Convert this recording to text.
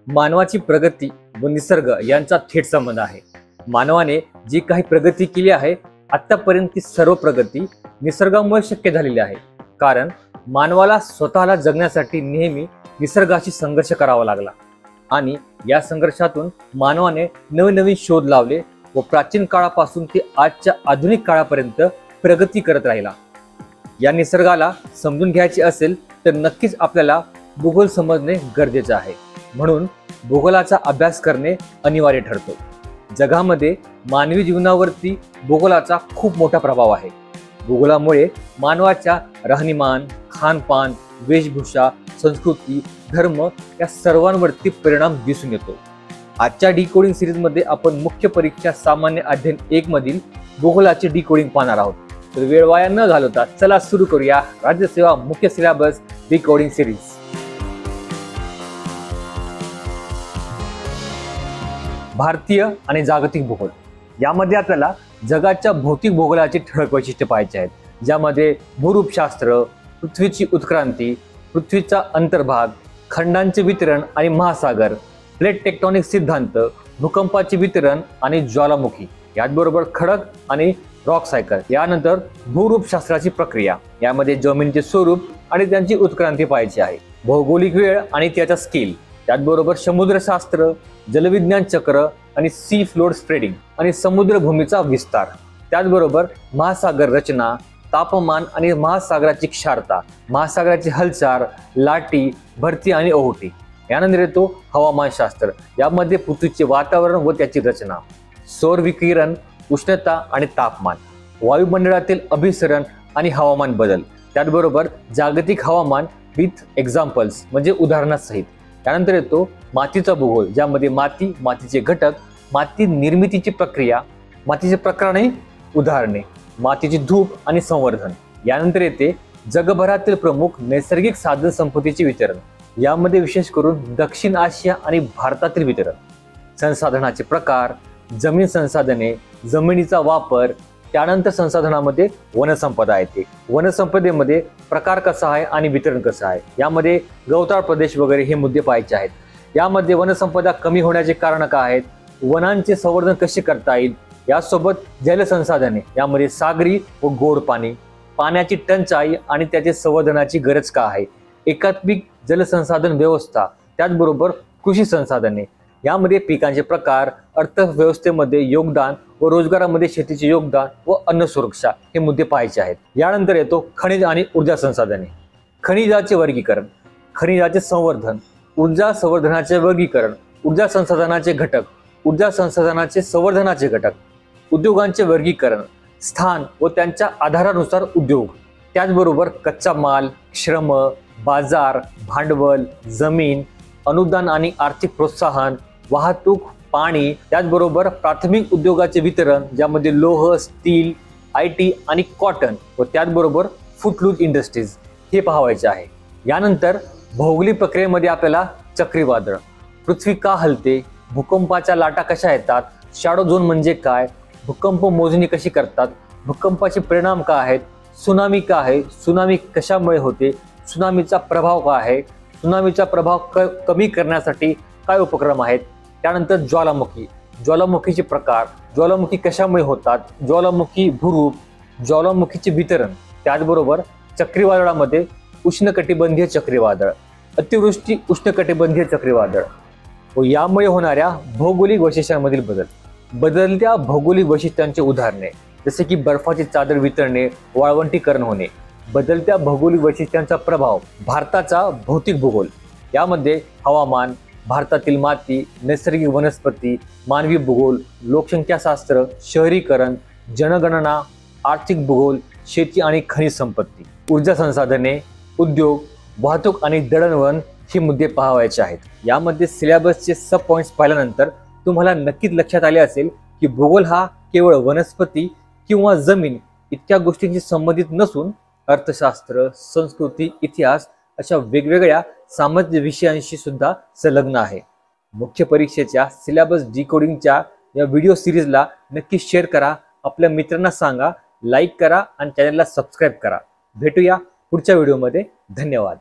मानवाची प्रगती व निसर्ग यांचा थेट संबंध आहे। मानवाने जी काही प्रगती केली आहे आतापर्यंत ती सर्व प्रगती निसर्गामुळे शक्य झालेली आहे। कारण मानवाला स्वतःला जगण्यासाठी नेहमी निसर्गाशी संघर्ष करावा लागला आणि या संघर्षातून मानवाने नवीन शोध लावले व प्राचीन काळापासून ते आजच्या आधुनिक काळापर्यंत प्रगती करत राहिला। या निसर्गाला समजून घ्यायचे असेल तर नक्कीच आपल्याला भूगोल समजणे गरजेचे आहे। म्हणून भूगोलाचा अभ्यास करणे अनिवार्य ठरतो। जगामध्ये मानवी जीवनावरती भूगोलाचा खूप मोठा प्रभाव आहे। भूगोलामुळे मानवाच्या राहणीमान, खानपान, वेशभूषा, संस्कृती, धर्म या सर्वांवरती परिणाम दिसून येतो। आजच्या डिकोडिंग सिरीज मध्ये आपण मुख्य परीक्षा सामान्य अध्ययन 1 मधील भूगोलाचे डिकोडिंग पाहणार आहोत। तर वेळ वाया न घालवता चला सुरू करूया राज्यसेवा मुख्य सिलेबस डिकोडिंग सिरीज। भारतीय आणि जागतिक भूगोल यामध्ये आपल्याला जगाच्या भौतिक भूगोलाची ठळक वैशिष्ट्ये पाहायची आहेत, ज्यामध्ये भूरूपशास्त्र, पृथ्वीची उत्क्रांती, पृथ्वीचा अंतर्भाग, खंडांचे वितरण आणि महासागर, प्लेट टेक्टोनिक सिद्धांत, भूकंपाचे वितरण आणि ज्वालामुखी, याचबरोबर खडक आणि रॉक सायकल, यानंतर भूरूपशास्त्राची प्रक्रिया, यामध्ये जमिनीचे स्वरूप आणि त्यांची उत्क्रांती पाहायची आहे, भौगोलिक वेळ आणि त्याचा स्केल, त्याचबरोबर समुद्रशास्त्र, जलविज्ञान चक्र आणि सी फ्लोर स्प्रेडिंग आणि समुद्रभूमीचा विस्तार, त्याचबरोबर महासागर रचना, तापमान आणि महासागराची क्षारता, महासागराची हालचाल, लाटी, भरती आणि ओहोटी, यानंतर येतो हवामानशास्त्र, यामध्ये पृथ्वीचे वातावरण व त्याची रचना, सौर विकिरण, उष्णता आणि तापमान, वायुमंडळातील अभिसरण आणि हवामान बदल, त्याचबरोबर जागतिक हवामान विथ एक्झाम्पल्स म्हणजे उदाहरणासहित, त्यानंतर येतो मातीचा भूगोल, ज्यामध्ये माती, मातीचे घटक, माती निर्मितीची प्रक्रिया, मातीचे प्रकार उदाहरणे, मातीची धूप आणि संवर्धन, यानंतर येते जगभरातील प्रमुख नैसर्गिक साधन संपत्तीचे वितरण, यामध्ये विशेष करून दक्षिण आशिया आणि भारतातील वितरण, संसाधनाचे प्रकार, जमीन संसाधने, जमिनीचा वापर, त्यानंतर संसाधनामध्ये वनसंपदा येते, वनसंपदेमध्ये प्रकार कसा आहे आणि वितरण कसं आहे, यामध्ये गवताळ प्रदेश वगैरे हे मुद्दे पाहायचे आहेत। यामध्ये वनसंपदा कमी होण्याचे कारण काय आहेत, वनांचे संवर्धन कसे करता येईल, यासोबत जलसंसाधने, यामध्ये सागरी व गोड पाणी, पाण्याची टंचाई आणि त्याचे संवर्धनाची गरज का आहे, एकात्मिक जलसंसाधन व्यवस्था, त्याचबरोबर कृषी संसाधने, यामध्ये पिकांचे प्रकार, अर्थव्यवस्थेमध्ये योगदान व रोजगारामध्ये शेतीचे योगदान व अन्न सुरक्षा हे मुद्दे पाहायचे आहेत। यानंतर येतो खनिज आणि ऊर्जा संसाधने, खनिजाचे वर्गीकरण, खनिजाचे संवर्धन, ऊर्जा संवर्धनाचे वर्गीकरण, ऊर्जा संसाधनाचे घटक, ऊर्जा संसाधनाचे संवर्धनाचे घटक, उद्योगांचे वर्गीकरण, स्थान व त्यांच्या आधारानुसार उद्योग, त्याचबरोबर कच्चा माल, श्रम, बाजार, भांडवल, जमीन, अनुदान आणि आर्थिक प्रोत्साहन, वाहतूक, पाणी, त्याचबरोबर प्राथमिक उद्योगाचे वितरण, ज्यामध्ये लोह, स्टील, IT आणि कॉटन व त्याचबरोबर फूडलूज इंडस्ट्रीज हे पाहायचे आहे। यानंतर भौगोलिक प्रक्रियेमध्ये आपल्याला चक्रीवादळ, पृथ्वी का हलते, भूकंपाच्या लाटा कशा येतात, शॅडो झोन म्हणजे काय, भूकंप मोजणी कशी करतात, भूकंपाचे परिणाम काय आहेत, सुनामी का आहे, सुनामी कशामुळे होते, सुनामीचा प्रभाव काय आहे, सुनामीचा प्रभाव कमी करण्यासाठी काय उपक्रम आहेत, त्यानंतर ज्वालामुखी, ज्वालामुखीचे प्रकार, ज्वालामुखी कशामुळे होतात, ज्वालामुखी भूरूप, ज्वालामुखीचे वितरण, त्याचबरोबर चक्रीवादळामध्ये उष्णकटिबंधीय चक्रीवादळ, अतिवृष्टी उष्णकटिबंधीय चक्रीवादळ व यामुळे होणाऱ्या भौगोलिक वैशिष्ट्यांमधील बदल, बदलत्या भौगोलिक वैशिष्ट्यांचे उदाहरणे जसे की बर्फाची चादर वितळणे, वाळवंटीकरण होणे, बदलत्या भौगोलिक वैशिष्ट्यांचा प्रभाव, भारताचा भौतिक भूगोल, यामध्ये हवामान, भारतातील माती, नैसर्गिक वनस्पती, मानवी भूगोल, लोकसंख्याशास्त्र, शहरीकरण, जनगणना, आर्थिक भूगोल, शेती आणि खनिज संपत्ती, ऊर्जा संसाधने, उद्योग, वाहतूक आणि दळणवळण ही मुद्दे पाहायचे आहेत। यामध्ये सिलेबसचे सब पॉइंट्स पाहिल्यानंतर तुम्हाला नक्कीच लक्षात आले असेल की भूगोल हा केवळ वनस्पती किंवा जमीन इतक्या गोष्टींशी संबंधित नसून अर्थशास्त्र, संस्कृती, इतिहास अशा वेगवेगळ्या सामाजिक विषयांशी सुद्धा संलग्न आहे। मुख्य परीक्षेच्या सिलेबस डिकोडिंगच्या या व्हिडिओ सिरीजला नक्की शेअर करा, आपल्या मित्रांना सांगा, लाईक करा आणि चॅनलला सबस्क्राईब करा। भेटूया पुढच्या व्हिडिओमध्ये। धन्यवाद।